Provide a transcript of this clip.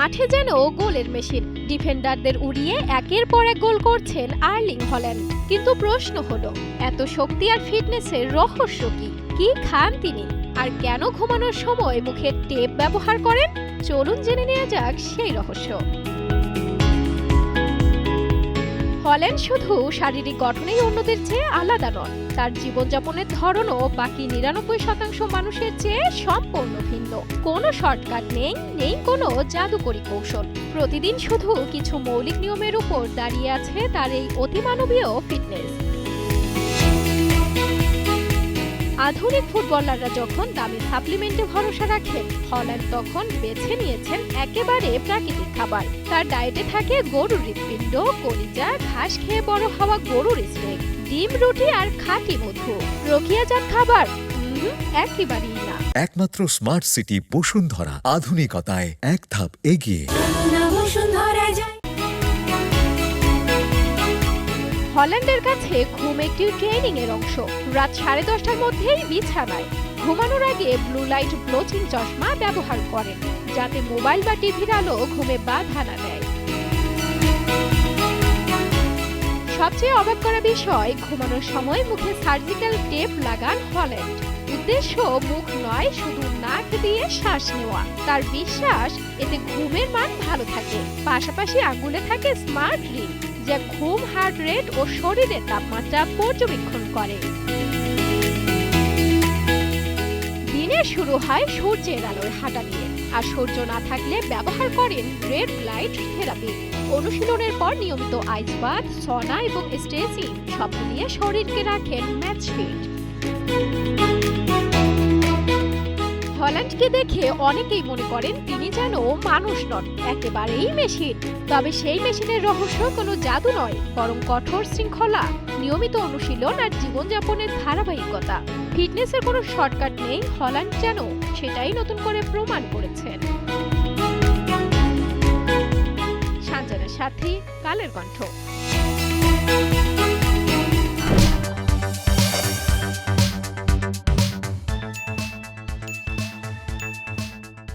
মাঠে যেন গোলের মেশিন, ডিফেন্ডারদের উড়িয়ে একের পর এক গোল করছেন আর্লিং হল্যান্ড। কিন্তু প্রশ্ন হলো, এত শক্তি আর ফিটনেসের রহস্য কি? কি খান তিনি, আর কেন ঘুমানোর সময় মুখে টেপ ব্যবহার করেন? চলুন জেনে নেওয়া যাক সেই রহস্য। হল্যান্ড শুধু শারীরিক গঠনেই অন্যদের চেয়ে আলাদা নন, তার জীবনযাপনের ধরনও বাকি ৯৯% মানুষের চেয়ে সম্পূর্ণ ভিন্ন। কোনো শর্টকাট নেই কোনো জাদুকরী কৌশল। প্রতিদিন শুধু কিছু মৌলিক নিয়মের উপর দাঁড়িয়ে আছে তার এই অতিমানবীয় ফিটনেস। আধুনিক ফুটবলাররা যখন দামি সাপ্লিমেন্টে ভরসা রাখেন, হল্যান্ড তখন বেছে নিয়েছেন একেবারে প্রাকৃতিক খাবার। তার ডায়েটে থাকে গরুর হৃৎপিণ্ড, কলিজা, ঘাস খেয়ে বড় হওয়া গরুর স্টেক, ডিম, রুটি আর খাঁটি মধু। প্রক্রিয়াজাত খাবার একেবারেই না। একমাত্র স্মার্ট সিটি বসুন্ধরা, আধুনিকতায় এক ধাপ এগিয়ে। হল্যান্ডের কাছে ঘুম একটি ট্রেনিং এর অংশ। রাত 10:30টার মধ্যেই বিছানায়। ঘুমানোর আগে ব্লু লাইট ব্লোচিং চশমা ব্যবহার করেন, যাতে মোবাইল বা টিভির আলো ঘুমে বাধা না দেয়। সবচেয়ে অবাক করা বিষয়, ঘুমানোর সময় মুখে সার্জিক্যাল টেপ লাগান হল্যান্ড। উদ্দেশ্য মুখ নয়, শুধু নাক দিয়ে শ্বাস নেওয়া। তার বিশ্বাস, এতে ঘুমের মান ভালো থাকে। পাশাপাশি আঙ্গুলে থাকে স্মার্ট রিং, যা ঘুম, হার্ট রেট ও শরীরের তাপমাত্রা পর্যবেক্ষণ করে। দিনের শুরু হয় সূর্যের আলোয় হাঁটা দিয়ে, আর সূর্য না থাকলে ব্যবহার করেন রেড লাইট থেরাপি। অনুশীলনের পর নিয়মিত আইস বাথ, সনা এবং স্ট্রেচিং সব মিলিয়ে শরীরকে রাখেন ম্যাচ ফিট। হল্যান্ডকে দেখে অনেকেই মনে করেন তিনি যেন মানুষ নন, একেবারেই মেশিন। তবে সেই মেশিনের রহস্য কোনো জাদু নয়, বরং কঠোর শৃঙ্খলা, নিয়মিত অনুশীলন আর জীবনযাপনের ধারাবাহিকতা। ফিটনেসের কোনো শর্টকাট নেই, হল্যান্ড যেন সেটাই নতুন করে প্রমাণ করেছেন। সাঞ্জনার সাথী, কালের কণ্ঠ।